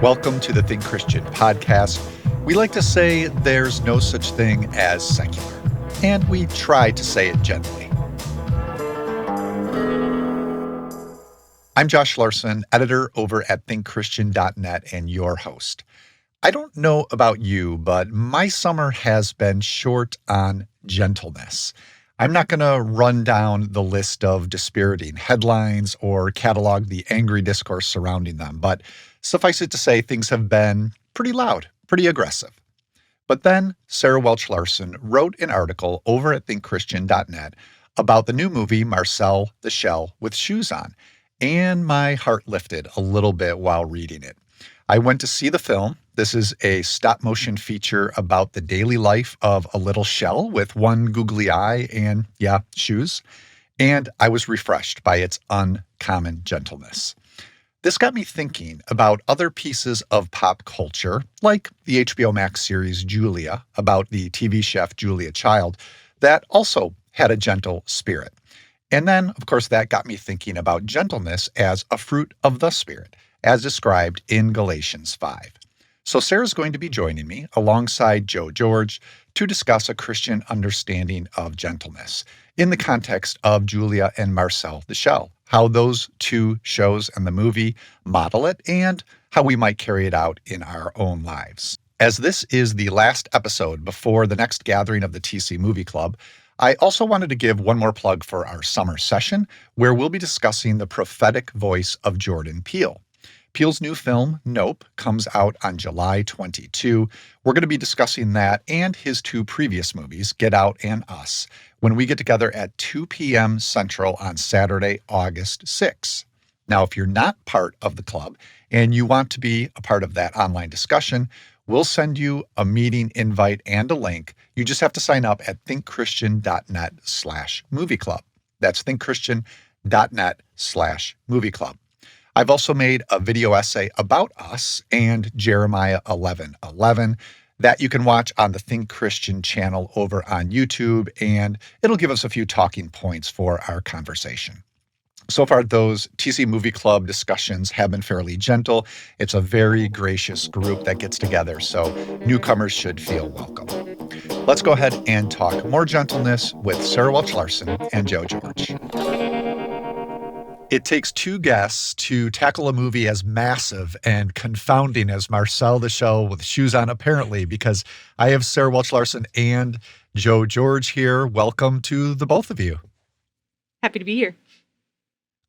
Welcome to the Think Christian podcast. We like to say there's no such thing as secular, and we try to say it gently. I'm Josh Larsen, editor over at thinkchristian.net and your host. I don't know about you, but my summer has been short on gentleness. I'm not going to run down the list of dispiriting headlines or catalog the angry discourse surrounding them, but suffice it to say things have been pretty loud, pretty aggressive. But then Sarah Welch-Larson wrote an article over at thinkchristian.net about the new movie Marcel the Shell with Shoes On, and my heart lifted a little bit while reading it. I went to see the film. This is a stop-motion feature about the daily life of a little shell with one googly eye and, shoes. And I was refreshed by its uncommon gentleness. This got me thinking about other pieces of pop culture, like the HBO Max series Julia, about the TV chef Julia Child, that also had a gentle spirit. And then, of course, that got me thinking about gentleness as a fruit of the Spirit, as described in Galatians 5. So Sarah's going to be joining me alongside Joe George to discuss a Christian understanding of gentleness in the context of Julia and Marcel the Shell, how those two shows and the movie model it, and how we might carry it out in our own lives. As this is the last episode before the next gathering of the TC Movie Club, I also wanted to give one more plug for our summer session, where we'll be discussing the prophetic voice of Jordan Peele. Peele's new film, Nope, comes out on July 22. We're going to be discussing that and his two previous movies, Get Out and Us, when we get together at 2 p.m. Central on Saturday, August 6. Now, if you're not part of the club and you want to be a part of that online discussion, we'll send you a meeting invite and a link. You just have to sign up at thinkchristian.net/movie club. That's thinkchristian.net/movie club. I've also made a video essay about us and Jeremiah 11:11 that you can watch on the Think Christian channel over on YouTube, and it'll give us a few talking points for our conversation. So far, those TC Movie Club discussions have been fairly gentle. It's a very gracious group that gets together, so newcomers should feel welcome. Let's go ahead and talk more gentleness with Sarah Welch-Larson and Joe George. It takes two guests to tackle a movie as massive and confounding as Marcel the Shell with Shoes On, apparently, because I have Sarah Welch-Larson and Joe George here. Welcome to the both of you. Happy to be here.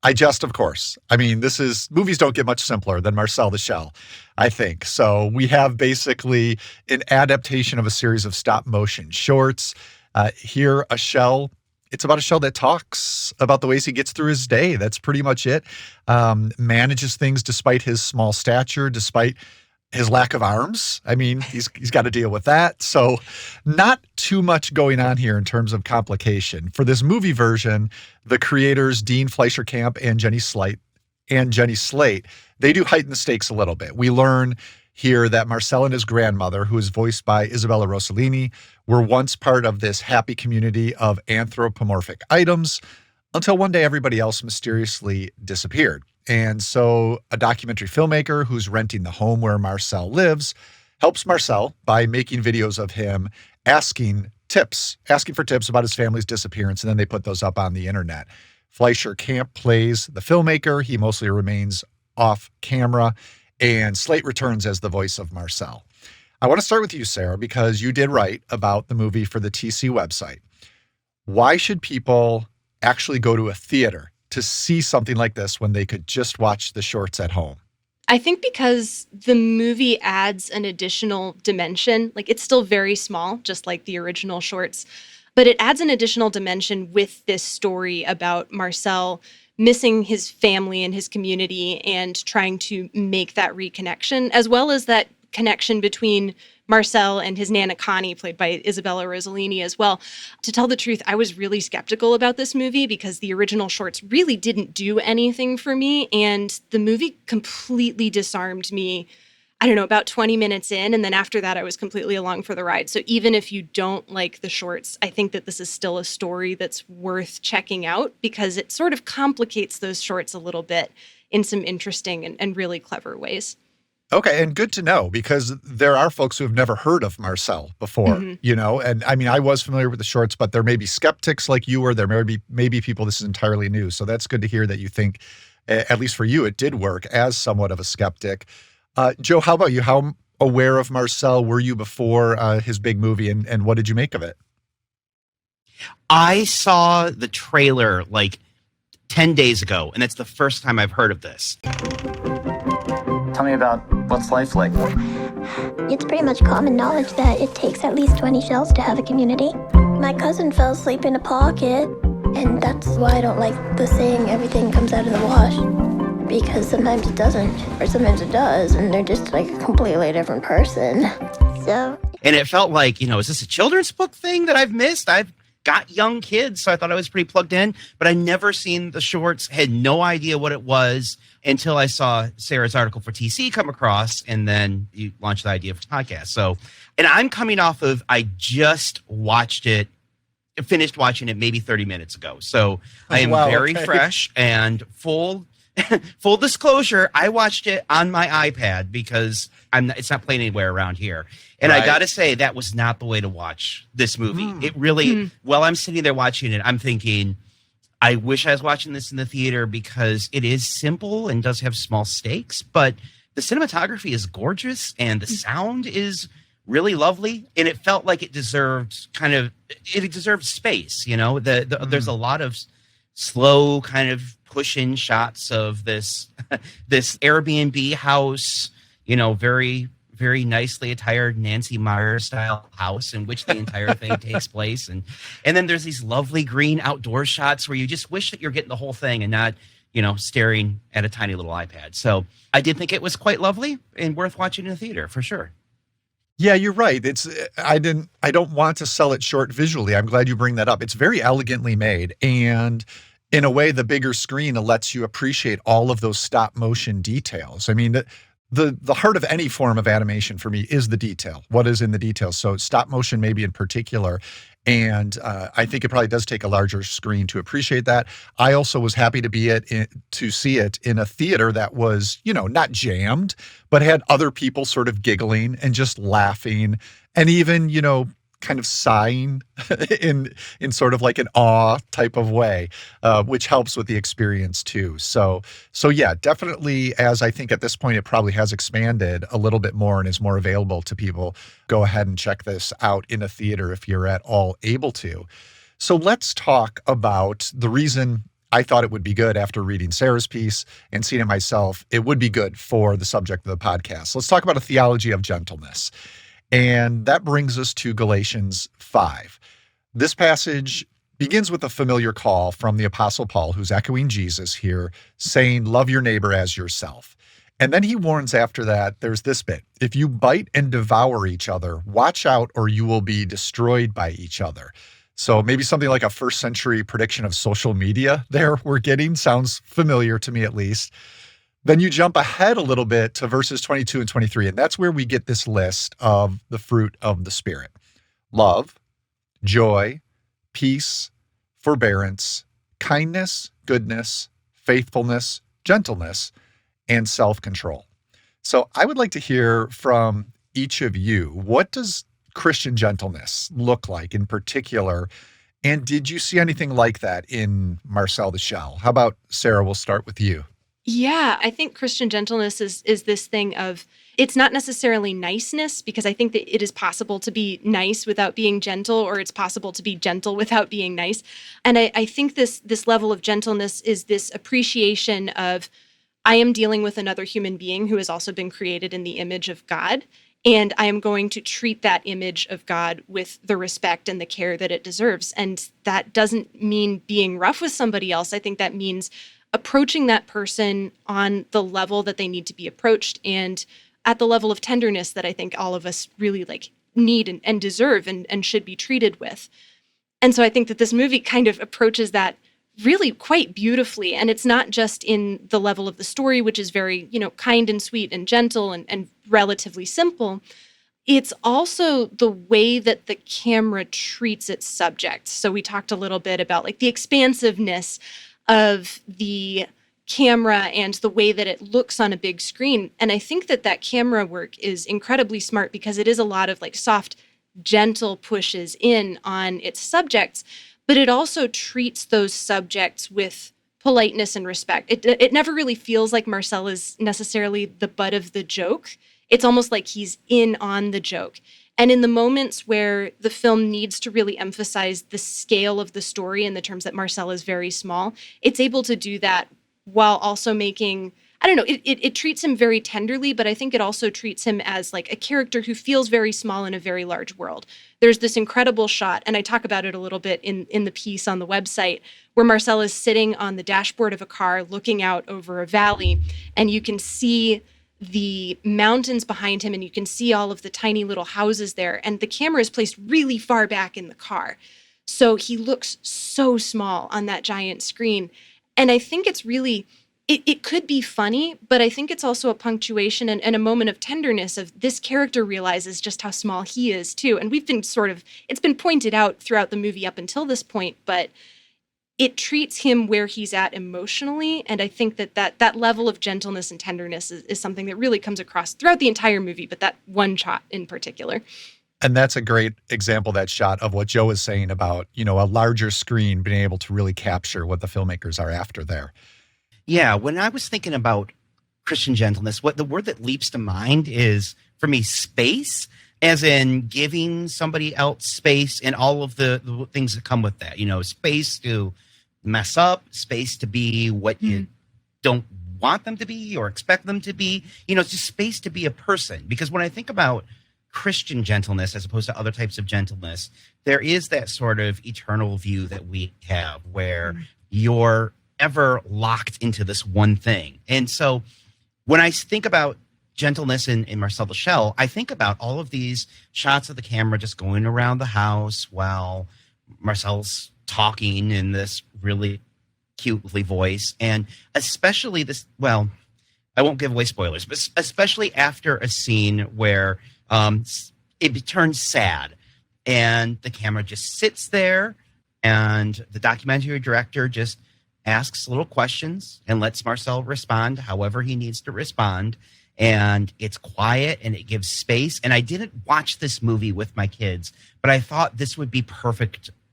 Of course. I mean, movies don't get much simpler than Marcel the Shell, I think. So we have basically an adaptation of a series of stop motion shorts. Here, a shell. It's about a shell that talks about the ways he gets through his day. That's pretty much it. Manages things despite his small stature, despite his lack of arms. I mean, he's got to deal with that. So not too much going on here in terms of complication. For this movie version, the creators, Dean Fleischer-Camp and Jenny Slate, they do heighten the stakes a little bit. We learn here that Marcel and his grandmother, who is voiced by Isabella Rossellini, were once part of this happy community of anthropomorphic items until one day everybody else mysteriously disappeared. And so a documentary filmmaker who's renting the home where Marcel lives helps Marcel by making videos of him asking for tips about his family's disappearance, and then they put those up on the internet. Fleischer-Camp plays the filmmaker. He mostly remains off camera, and Slate returns as the voice of Marcel. I want to start with you, Sarah, because you did write about the movie for the TC website. Why should people actually go to a theater to see something like this when they could just watch the shorts at home? I think because the movie adds an additional dimension. Like, it's still very small, just like the original shorts, but it adds an additional dimension with this story about Marcel missing his family and his community and trying to make that reconnection, as well as that connection between Marcel and his Nana Connie, played by Isabella Rossellini as well. To tell the truth, I was really skeptical about this movie because the original shorts really didn't do anything for me, and the movie completely disarmed me, I don't know, about 20 minutes in, and then after that I was completely along for the ride. So even if you don't like the shorts, I think that this is still a story that's worth checking out because it sort of complicates those shorts a little bit in some interesting and really clever ways. Okay, and good to know because there are folks who have never heard of Marcel before, Mhm. and I mean, I was familiar with the shorts, but there may be skeptics like you, or there maybe people this is entirely new. So that's good to hear that you think, at least for you, it did work as somewhat of a skeptic. Joe, how about you? How aware of Marcel were you before his big movie, and what did you make of it? I saw the trailer like 10 days ago, and that's the first time I've heard of this. Tell me about what's life like. It's pretty much common knowledge that it takes at least 20 shells to have a community. My cousin fell asleep in a pocket, and that's why I don't like the saying everything comes out of the wash. Because sometimes it doesn't, or sometimes it does, and they're just like a completely different person. So. And it felt like, is this a children's book thing that I've missed? I've got young kids, so I thought I was pretty plugged in, but I never seen the shorts, had no idea what it was until I saw Sarah's article for TC come across, and then you launched the idea for the podcast. So, and I'm coming off of, I just finished watching it maybe 30 minutes ago. So I am very fresh and full disclosure. I watched it on my iPad because it's not playing anywhere around here. And I got to say, that was not the way to watch this movie. It really, while I'm sitting there watching it, I'm thinking, I wish I was watching this in the theater because it is simple and does have small stakes, but the cinematography is gorgeous and the sound is really lovely. And it felt like it deserved space. There's a lot of slow kind of push-in shots of this Airbnb house, very, very nicely attired Nancy Meyer style house in which the entire thing takes place. And then there's these lovely green outdoor shots where you just wish that you're getting the whole thing and not, staring at a tiny little iPad. So I did think it was quite lovely and worth watching in the theater for sure. Yeah, you're right. I don't want to sell it short visually. I'm glad you bring that up. It's very elegantly made. And in a way, the bigger screen lets you appreciate all of those stop motion details. I mean, the heart of any form of animation for me is the detail. What is in the details? So stop motion maybe in particular. And I think it probably does take a larger screen to appreciate that. I also was happy to see it in a theater that was, not jammed, but had other people sort of giggling and just laughing and even, kind of sighing in sort of like an awe type of way, which helps with the experience too. So yeah, definitely, as I think at this point it probably has expanded a little bit more and is more available to people, go ahead and check this out in a theater if you're at all able to. So let's talk about the reason I thought it would be good after reading Sarah's piece and seeing it myself. It would be good for the subject of the podcast. Let's talk about a theology of gentleness. And that brings us to Galatians 5. This passage begins with a familiar call from the Apostle Paul, who's echoing Jesus here, saying, love your neighbor as yourself. And then he warns after that, there's this bit, if you bite and devour each other, watch out or you will be destroyed by each other. So maybe something like a first century prediction of social media there we're getting. Sounds familiar to me at least. Then you jump ahead a little bit to verses 22 and 23, and that's where we get this list of the fruit of the Spirit. Love, joy, peace, forbearance, kindness, goodness, faithfulness, gentleness, and self-control. So I would like to hear from each of you, what does Christian gentleness look like in particular? And did you see anything like that in Marcel the Shell? How about Sarah, we'll start with you. Yeah, I think Christian gentleness is this thing of, it's not necessarily niceness, because I think that it is possible to be nice without being gentle, or it's possible to be gentle without being nice. And I think this level of gentleness is this appreciation of, I am dealing with another human being who has also been created in the image of God, and I am going to treat that image of God with the respect and the care that it deserves. And that doesn't mean being rough with somebody else. I think that means approaching that person on the level that they need to be approached, and at the level of tenderness that I think all of us really need and deserve and should be treated with. And so I think that this movie kind of approaches that really quite beautifully. And it's not just in the level of the story, which is very, kind and sweet and gentle and relatively simple. It's also the way that the camera treats its subject. So we talked a little bit about the expansiveness of the camera and the way that it looks on a big screen. And I think that that camera work is incredibly smart because it is a lot of like soft, gentle pushes in on its subjects, but it also treats those subjects with politeness and respect. It never really feels like Marcel is necessarily the butt of the joke. It's almost like he's in on the joke. And in the moments where the film needs to really emphasize the scale of the story in the terms that Marcel is very small, it's able to do that while also making, I don't know, it treats him very tenderly, but I think it also treats him as like a character who feels very small in a very large world. There's this incredible shot, and I talk about it a little bit in the piece on the website, where Marcel is sitting on the dashboard of a car looking out over a valley, and you can see the mountains behind him, and you can see all of the tiny little houses there, and the camera is placed really far back in the car. So he looks so small on that giant screen. And I think it's really, it could be funny, but I think it's also a punctuation and a moment of tenderness of this character realizes just how small he is too. And we've been it's been pointed out throughout the movie up until this point, but it treats him where he's at emotionally. And I think that level of gentleness and tenderness is something that really comes across throughout the entire movie, but that one shot in particular. And that's a great example, that shot of what Joe was saying about, a larger screen being able to really capture what the filmmakers are after there. Yeah, when I was thinking about Christian gentleness, what the word that leaps to mind is, for me, space, as in giving somebody else space and all of the things that come with that. Space to mess up, space to be what you don't want them to be or expect them to be. It's just space to be a person. Because when I think about Christian gentleness as opposed to other types of gentleness, there is that sort of eternal view that we have where you're ever locked into this one thing. And so when I think about gentleness in Marcel the Shell, I think about all of these shots of the camera just going around the house while Marcel's talking in this really cutely voice. And especially this, well, I won't give away spoilers, but especially after a scene where it turns sad and the camera just sits there and the documentary director just asks little questions and lets Marcel respond however he needs to respond. And it's quiet and it gives space. And I didn't watch this movie with my kids, but I thought this would be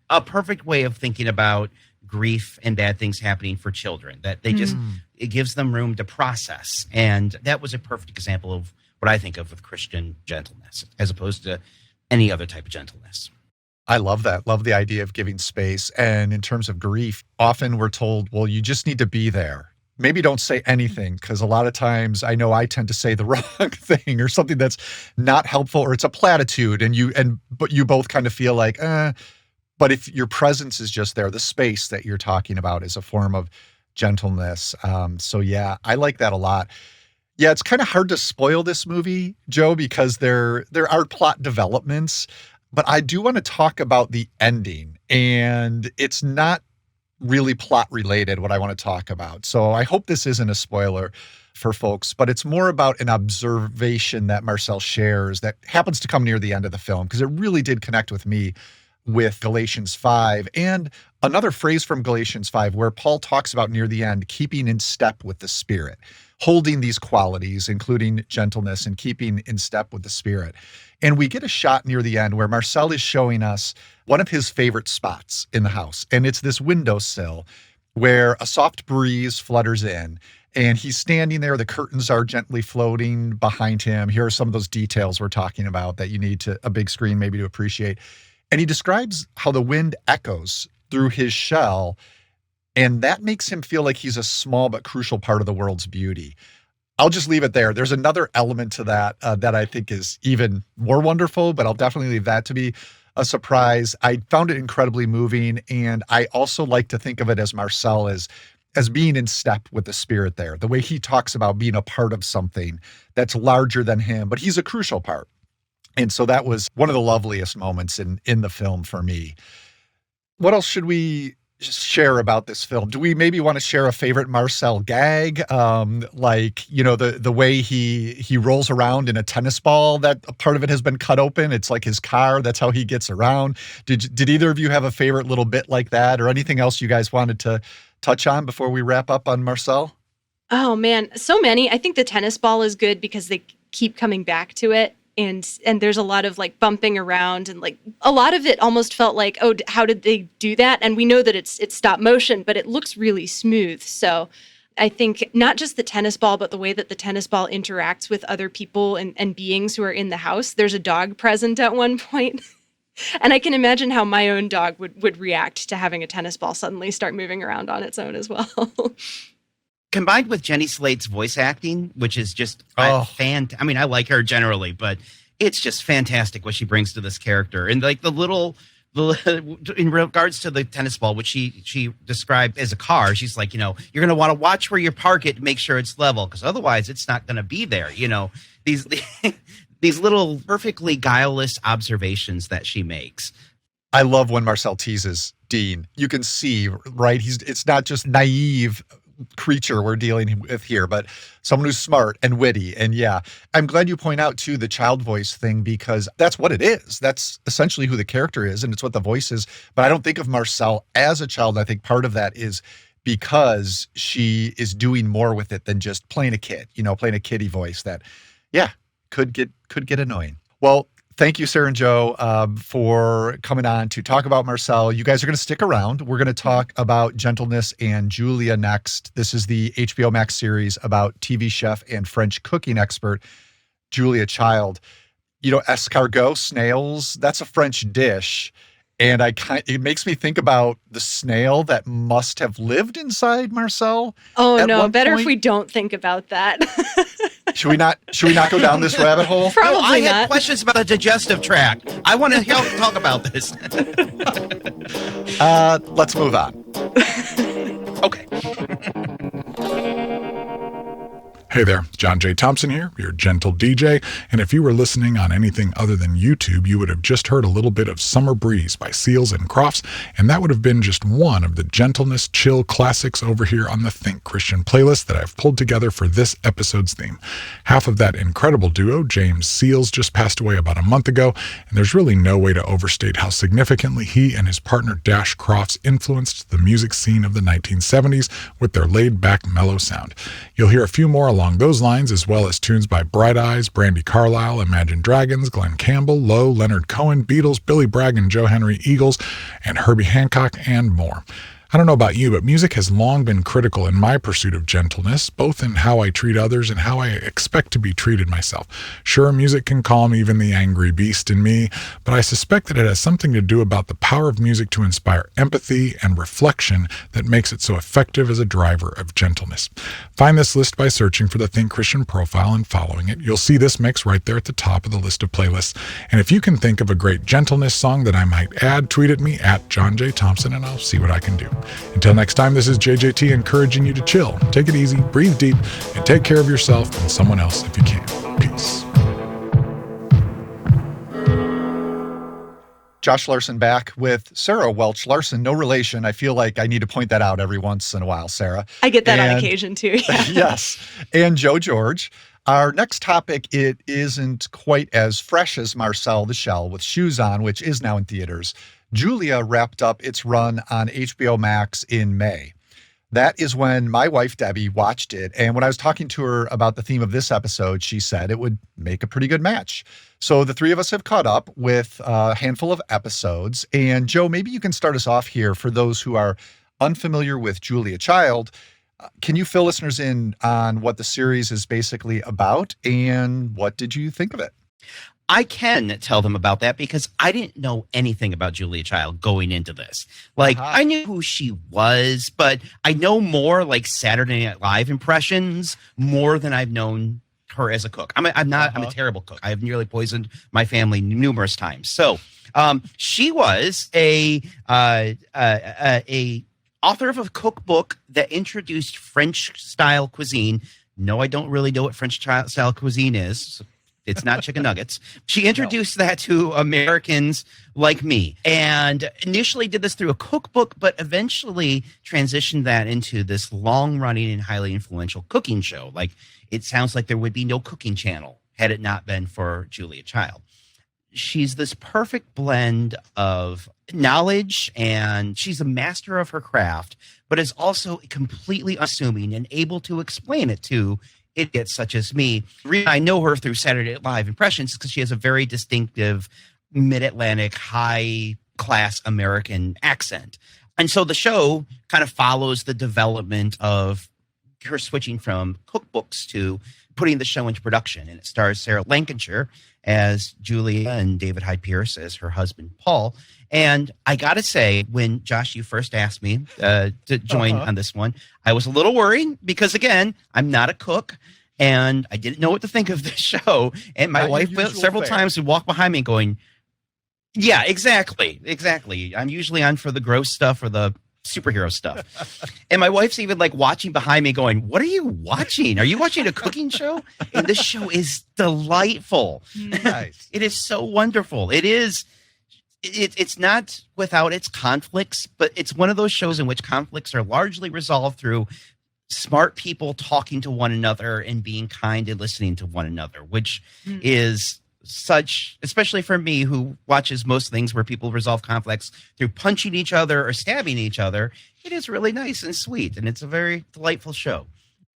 a perfect way of thinking about grief and bad things happening for children, that they just, it gives them room to process. And that was a perfect example of what I think of with Christian gentleness, as opposed to any other type of gentleness. I love that. Love the idea of giving space. And in terms of grief, often we're told, well, you just need to be there. Maybe don't say anything, because a lot of times I know I tend to say the wrong thing or something that's not helpful, or it's a platitude but you both kind of feel like, but if your presence is just there, the space that you're talking about is a form of gentleness. So yeah, I like that a lot. Yeah, it's kind of hard to spoil this movie, Joe, because there are plot developments, but I do want to talk about the ending, and it's not really plot related, what I want to talk about. So I hope this isn't a spoiler for folks, but it's more about an observation that Marcel shares that happens to come near the end of the film, because it really did connect with me with Galatians 5 and another phrase from Galatians 5 where Paul talks about near the end, keeping in step with the Spirit, holding these qualities, including gentleness and keeping in step with the Spirit. And we get a shot near the end where Marcel is showing us one of his favorite spots in the house. And it's this windowsill where a soft breeze flutters in and he's standing there. The curtains are gently floating behind him. Here are some of those details we're talking about that you need a big screen maybe to appreciate. And he describes how the wind echoes through his shell, and that makes him feel like he's a small but crucial part of the world's beauty. I'll just leave it there. There's another element to that that I think is even more wonderful, but I'll definitely leave that to be a surprise. I found it incredibly moving, and I also like to think of it as Marcel as being in step with the Spirit there, the way he talks about being a part of something that's larger than him, but he's a crucial part. And so that was one of the loveliest moments in the film for me. What else should we share about this film? Do we maybe want to share a favorite Marcel gag? The way he rolls around in a tennis ball, that a part of it has been cut open. It's like his car. That's how he gets around. Did either of you have a favorite little bit like that, or anything else you guys wanted to touch on before we wrap up on Marcel? Oh man, so many. I think the tennis ball is good because they keep coming back to it. And there's a lot of like bumping around, and like a lot of it almost felt like, oh, how did they do that? And we know that it's stop motion, but it looks really smooth. So I think not just the tennis ball, but the way that the tennis ball interacts with other people and beings who are in the house. There's a dog present at one point. And I can imagine how my own dog would react to having a tennis ball suddenly start moving around on its own as well. Combined with Jenny Slate's voice acting, which is just Oh. I mean, I like her generally, but it's just fantastic what she brings to this character. And like in regards to the tennis ball, which she described as a car, she's like, you're going to want to watch where you park it to make sure it's level, because otherwise it's not going to be there. These these little perfectly guileless observations that she makes. I love when Marcel teases Dean. You can see, right? It's not just naive creature we're dealing with here, but someone who's smart and witty. And yeah, I'm glad you point out too the child voice thing, because that's what it is. That's essentially who the character is, and it's what the voice is. But I don't think of Marcel as a child. I think part of that is because she is doing more with it than just playing a kid, playing a kiddie voice that, yeah, could get annoying. Well, thank you, Sarah and Joe, for coming on to talk about Marcel. You guys are going to stick around. We're going to talk about Gentleness and Julia next. This is the HBO Max series about TV chef and French cooking expert Julia Child. Escargot, snails, that's a French dish. And it makes me think about the snail that must have lived inside Marcel. Oh no, better if we don't think about that. Should we not go down this rabbit hole? Probably I not. had questions about the digestive tract. I want to talk about this. Let's move on. Okay. Hey there, John J. Thompson here, your gentle DJ, and if you were listening on anything other than YouTube, you would have just heard a little bit of Summer Breeze by Seals and Crofts, and that would have been just one of the Gentleness chill classics over here on the Think Christian playlist that I've pulled together for this episode's theme. Half of that incredible duo, James Seals, just passed away about a month ago, and there's really no way to overstate how significantly he and his partner Dash Crofts influenced the music scene of the 1970s with their laid-back, mellow sound. You'll hear a few more along those lines, as well as tunes by Bright Eyes, Brandy Carlisle, Imagine Dragons, Glenn Campbell, Lowe, Leonard Cohen, Beatles, Billy Bragg and Joe Henry Eagles, and Herbie Hancock, and more. I don't know about you, but music has long been critical in my pursuit of gentleness, both in how I treat others and how I expect to be treated myself. Sure, music can calm even the angry beast in me, but I suspect that it has something to do about the power of music to inspire empathy and reflection that makes it so effective as a driver of gentleness. Find this list by searching for the Think Christian profile and following it. You'll see this mix right there at the top of the list of playlists. And if you can think of a great gentleness song that I might add, tweet at me at John J. Thompson and I'll see what I can do. Until next time, this is JJT encouraging you to chill, take it easy, breathe deep, and take care of yourself and someone else if you can. Peace. Josh Larsen back with Sarah Welch-Larson. No relation. I feel like I need to point that out every once in a while, Sarah. I get that on occasion too. Yeah. Yes. And Joe George. Our next topic, it isn't quite as fresh as Marcel the Shell with Shoes On, which is now in theaters. Julia wrapped up its run on HBO Max in May. That is when my wife, Debbie, watched it. And when I was talking to her about the theme of this episode, she said it would make a pretty good match. So the three of us have caught up with a handful of episodes. And Joe, maybe you can start us off here for those who are unfamiliar with Julia Child. Can you fill listeners in on what the series is basically about and what did you think of it? I can tell them about that because I didn't know anything about Julia Child going into this. Like, I knew who she was, but I know more like Saturday Night Live impressions more than I've known her as a cook. I'm a terrible cook. I have nearly poisoned my family numerous times. So she was a author of a cookbook that introduced French style cuisine. No, I don't really know what French style cuisine is. It's not chicken nuggets. She introduced that to Americans like me and initially did this through a cookbook, but eventually transitioned that into this long-running and highly influential cooking show. Like, it sounds like there would be no cooking channel had it not been for Julia Child. She's this perfect blend of knowledge, and she's a master of her craft, but is also completely unassuming and able to explain it to idiots such as me. The reason I know her through Saturday Night Live impressions is because she has a very distinctive mid-Atlantic, high-class American accent. And so the show kind of follows the development of her switching from cookbooks to putting the show into production. And it stars Sarah Lancashire as Julia and David Hyde Pierce as her husband, Paul. And I got to say, when Josh, you first asked me to join on this one, I was a little worried because, again, I'm not a cook and I didn't know what to think of this show. And my wife several times would walk behind me going, yeah, exactly. I'm usually on for the gross stuff or the superhero stuff. And my wife's even like watching behind me going, what are you watching? Are you watching a cooking show? And this show is delightful. Nice. It is so wonderful. It's not without its conflicts, but it's one of those shows in which conflicts are largely resolved through smart people talking to one another and being kind and listening to one another, which is such, especially for me who watches most things where people resolve conflicts through punching each other or stabbing each other. It is really nice and sweet, and it's a very delightful show.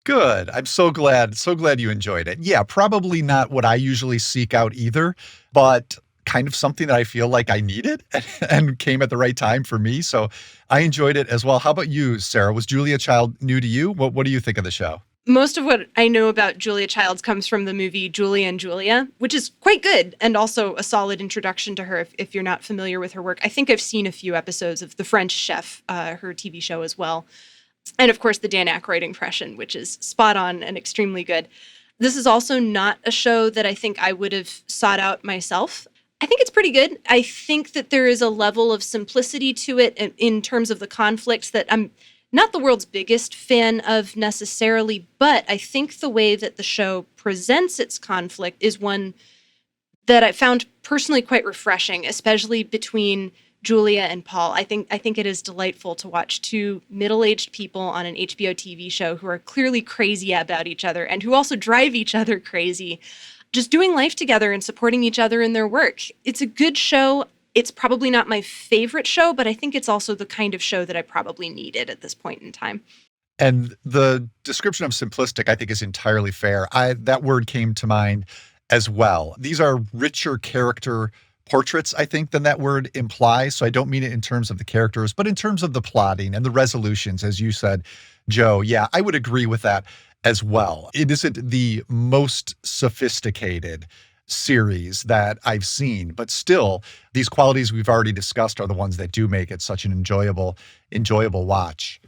Good. I'm so glad you enjoyed it. Yeah, probably not what I usually seek out either, but kind of something that I feel like I needed and came at the right time for me. So I enjoyed it as well. How about you, Sarah? Was Julia Child new to you? What do you think of the show? Most of what I know about Julia Childs comes from the movie Julia and Julia, which is quite good and also a solid introduction to her if you're not familiar with her work. I think I've seen a few episodes of The French Chef, her TV show as well. And of course, the Dan Aykroyd impression, which is spot on and extremely good. This is also not a show that I think I would have sought out myself. I think it's pretty good. I think that there is a level of simplicity to it in terms of the conflicts that I'm not the world's biggest fan of necessarily, but I think the way that the show presents its conflict is one that I found personally quite refreshing, especially between Julia and Paul. I think it is delightful to watch two middle-aged people on an HBO TV show who are clearly crazy about each other and who also drive each other crazy, just doing life together and supporting each other in their work. It's a good show. It's probably not my favorite show, but I think it's also the kind of show that I probably needed at this point in time. And the description of simplistic, I think, is entirely fair. That word came to mind as well. These are richer character portraits, I think, than that word implies. So I don't mean it in terms of the characters, but in terms of the plotting and the resolutions, as you said, Joe. Yeah, I would agree with that as well. It isn't the most sophisticated series that I've seen, but still, these qualities we've already discussed are the ones that do make it such an enjoyable watch.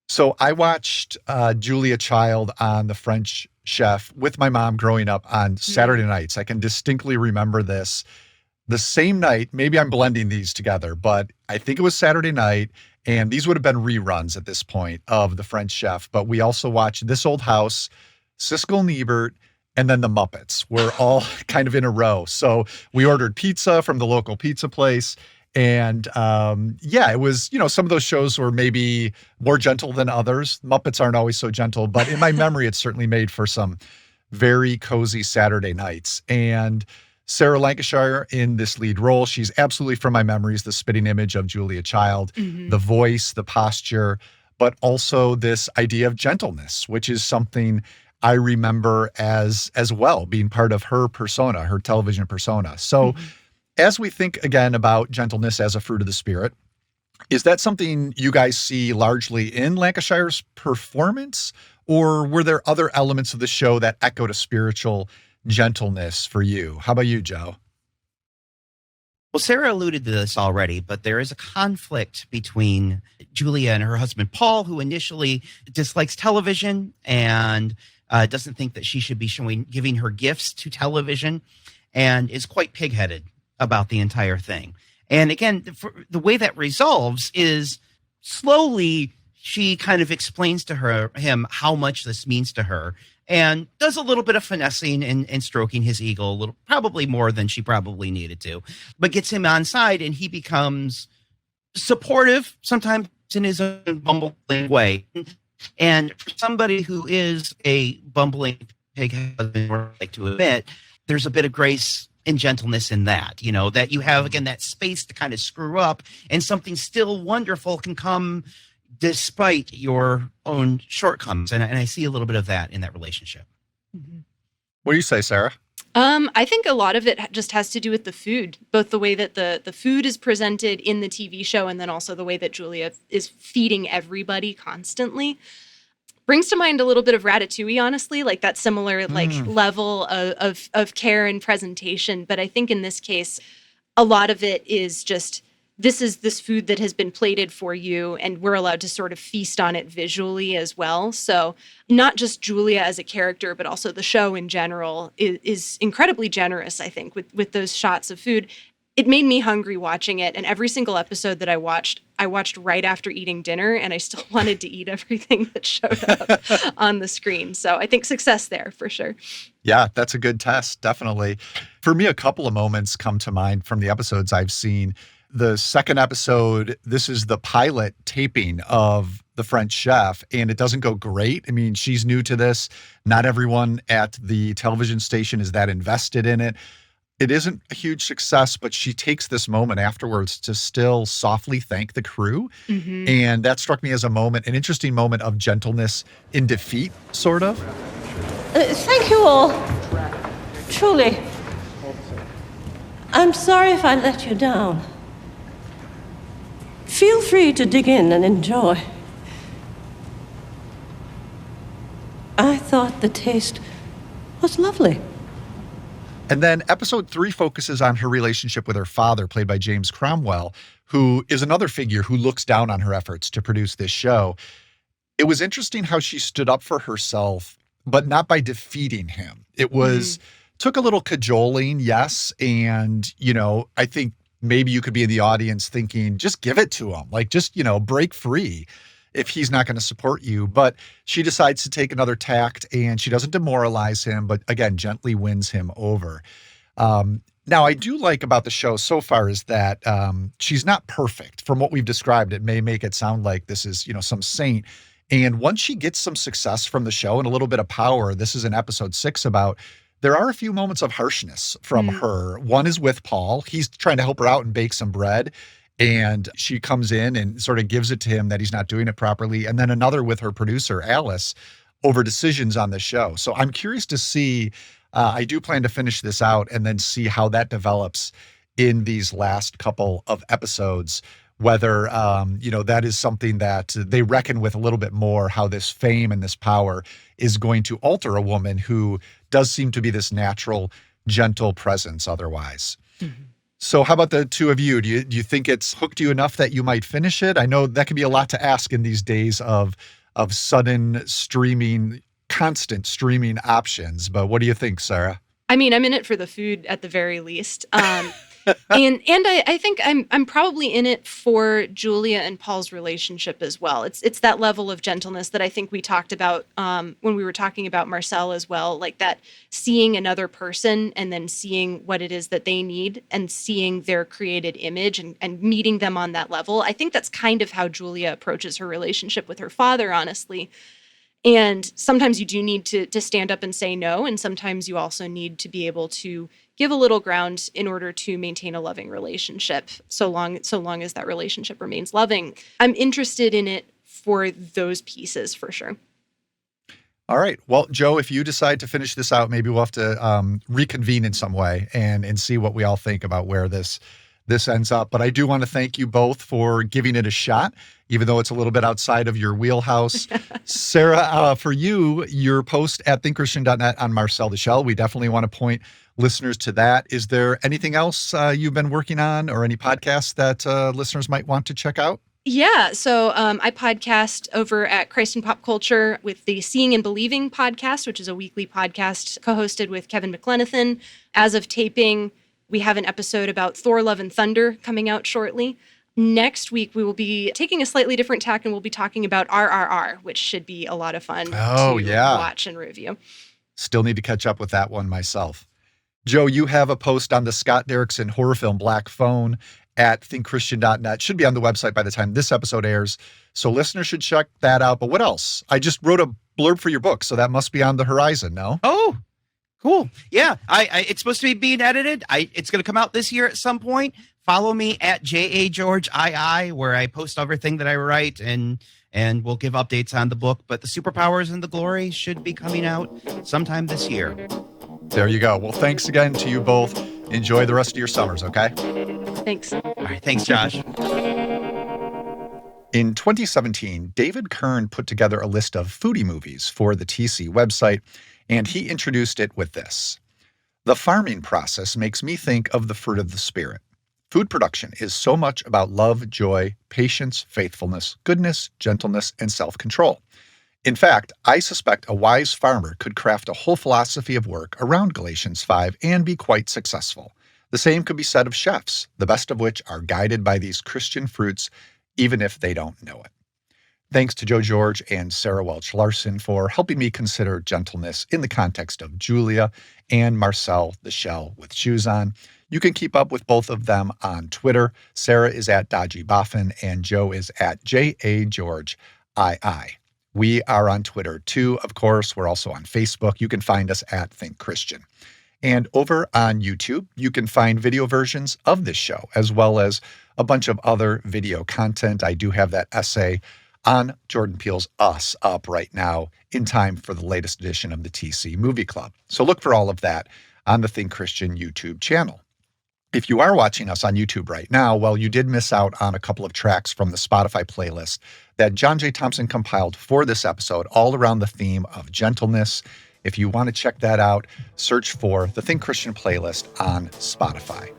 So I watched Julia Child on The French Chef with my mom growing up on Saturday nights. I can distinctly remember this. The same night, maybe I'm blending these together, but I think it was Saturday night, and these would have been reruns at this point of The French Chef. But we also watched This Old House, Siskel and Ebert, and then The Muppets were all kind of in a row. So we ordered pizza from the local pizza place. And it was, some of those shows were maybe more gentle than others. Muppets aren't always so gentle, but in my memory, it certainly made for some very cozy Saturday nights. And Sarah Lancashire in this lead role, she's absolutely, from my memories, the spitting image of Julia Child, the voice, the posture, but also this idea of gentleness, which is something I remember as well, being part of her persona, her television persona. So as we think again about gentleness as a fruit of the spirit, is that something you guys see largely in Lancashire's performance, or were there other elements of the show that echoed a spiritual gentleness for you? How about you, Joe? Well, Sarah alluded to this already, but there is a conflict between Julia and her husband, Paul, who initially dislikes television and doesn't think that she should be giving her gifts to television, and is quite pigheaded about the entire thing. And again, the way that resolves is slowly she kind of explains to him how much this means to her, and does a little bit of finessing and stroking his ego a little, probably more than she probably needed to, but gets him on side, and he becomes supportive, sometimes in his own bumbling way. And for somebody who is a bumbling pig, I like to admit, there's a bit of grace and gentleness in that, that you have, again, that space to kind of screw up and something still wonderful can come despite your own shortcomings. And I see a little bit of that in that relationship. Mm-hmm. What do you say, Sarah? I think a lot of it just has to do with the food, both the way that the food is presented in the TV show and then also the way that Julia is feeding everybody constantly. Brings to mind a little bit of Ratatouille, honestly, like that similar level of care and presentation. But I think in this case, a lot of it is just, this is this food that has been plated for you, and we're allowed to sort of feast on it visually as well. So not just Julia as a character, but also the show in general is incredibly generous, I think, with those shots of food. It made me hungry watching it, and every single episode that I watched right after eating dinner, and I still wanted to eat everything that showed up on the screen. So I think success there for sure. Yeah, that's a good test, definitely. For me, a couple of moments come to mind from the episodes I've seen. The second episode, this is the pilot taping of The French Chef, and it doesn't go great. I mean, she's new to this. Not everyone at the television station is that invested in it. It isn't a huge success, but she takes this moment afterwards to still softly thank the crew. Mm-hmm. And that struck me as an interesting moment of gentleness in defeat, sort of. Thank you all. Truly. I'm sorry if I let you down. Feel free to dig in and enjoy. I thought the taste was lovely. And then episode 3 focuses on her relationship with her father, played by James Cromwell, who is another figure who looks down on her efforts to produce this show. It was interesting how she stood up for herself, but not by defeating him. It was, took a little cajoling, yes. And, I think maybe you could be in the audience thinking, just give it to him. Like, just, break free if he's not going to support you. But she decides to take another tact, and she doesn't demoralize him, but again, gently wins him over. Now, I do like about the show so far is that she's not perfect. From what we've described, it may make it sound like this is, some saint. And once she gets some success from the show and a little bit of power, this is in episode 6 about, there are a few moments of harshness from her. One is with Paul. He's trying to help her out and bake some bread. And she comes in and sort of gives it to him that he's not doing it properly. And then another with her producer, Alice, over decisions on the show. So I'm curious to see, I do plan to finish this out and then see how that develops in these last couple of episodes, whether, that is something that they reckon with a little bit more, how this fame and this power is going to alter a woman who does seem to be this natural, gentle presence otherwise. Mm-hmm. So how about the two of you? Do you think it's hooked you enough that you might finish it? I know that can be a lot to ask in these days of sudden streaming, constant streaming options. But what do you think, Sarah? I mean, I'm in it for the food at the very least. And I think I'm probably in it for Julia and Paul's relationship as well. It's that level of gentleness that I think we talked about when we were talking about Marcel as well, like that seeing another person and then seeing what it is that they need and seeing their created image and meeting them on that level. I think that's kind of how Julia approaches her relationship with her father, honestly. And sometimes you do need to stand up and say no, and sometimes you also need to be able to give a little ground in order to maintain a loving relationship, so long as that relationship remains loving. I'm interested in it for those pieces for sure. All right. Well, Joe, if you decide to finish this out, maybe we'll have to reconvene in some way and see what we all think about where this ends up. But I do want to thank you both for giving it a shot, even though it's a little bit outside of your wheelhouse. Sarah, for you, your post at thinkchristian.net on Marcel the Shell, we definitely want to point listeners to that. Is there anything else you've been working on or any podcasts that listeners might want to check out? Yeah, so I podcast over at Christ and Pop Culture with the Seeing and Believing podcast, which is a weekly podcast co-hosted with Kevin McLenithan. As of taping, we have an episode about Thor, Love, and Thunder coming out shortly. Next week, we will be taking a slightly different tack, and we'll be talking about RRR, which should be a lot of fun to watch and review. Still need to catch up with that one myself. Joe, you have a post on the Scott Derrickson horror film Black Phone at thinkchristian.net. Should be on the website by the time this episode airs. So listeners should check that out. But what else? I just wrote a blurb for your book, so that must be on the horizon, no? Oh, Cool. Yeah, it's supposed to be being edited. It's going to come out this year at some point. Follow me at JAGeorgeII, where I post everything that I write, and we'll give updates on the book. But the Superpowers and the Glory should be coming out sometime this year. There you go. Well, thanks again to you both. Enjoy the rest of your summers, okay? Thanks. All right, thanks, Josh. In 2017, David Kern put together a list of foodie movies for the TC website, and he introduced it with this. The farming process makes me think of the fruit of the Spirit. Food production is so much about love, joy, patience, faithfulness, goodness, gentleness, and self-control. In fact, I suspect a wise farmer could craft a whole philosophy of work around Galatians 5 and be quite successful. The same could be said of chefs, the best of which are guided by these Christian fruits, even if they don't know it. Thanks to Joe George and Sarah Welch-Larson for helping me consider gentleness in the context of Julia and Marcel, the shell with shoes on. You can keep up with both of them on Twitter. Sarah is at Dodgy Boffin and Joe is at JAGeorgeII. We are on Twitter too, of course. We're also on Facebook. You can find us at Think Christian. And over on YouTube, you can find video versions of this show, as well as a bunch of other video content. I do have that essay on Jordan Peele's Us up right now in time for the latest edition of the TC Movie Club. So look for all of that on the Think Christian YouTube channel. If you are watching us on YouTube right now, well, you did miss out on a couple of tracks from the Spotify playlist that John J. Thompson compiled for this episode, all around the theme of gentleness. If you want to check that out, search for the Think Christian playlist on Spotify.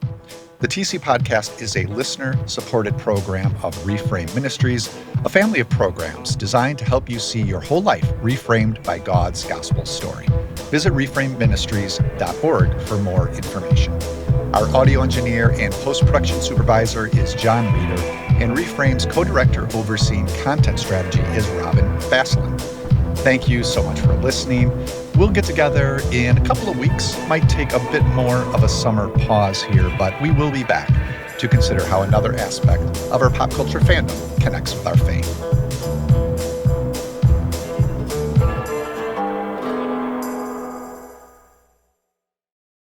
The TC Podcast is a listener-supported program of Reframe Ministries, a family of programs designed to help you see your whole life reframed by God's gospel story. Visit reframeministries.org for more information. Our audio engineer and post-production supervisor is John Reeder, and Reframe's co-director overseeing content strategy is Robin Faslin. Thank you so much for listening. We'll get together in a couple of weeks. Might take a bit more of a summer pause here, but we will be back to consider how another aspect of our pop culture fandom connects with our faith.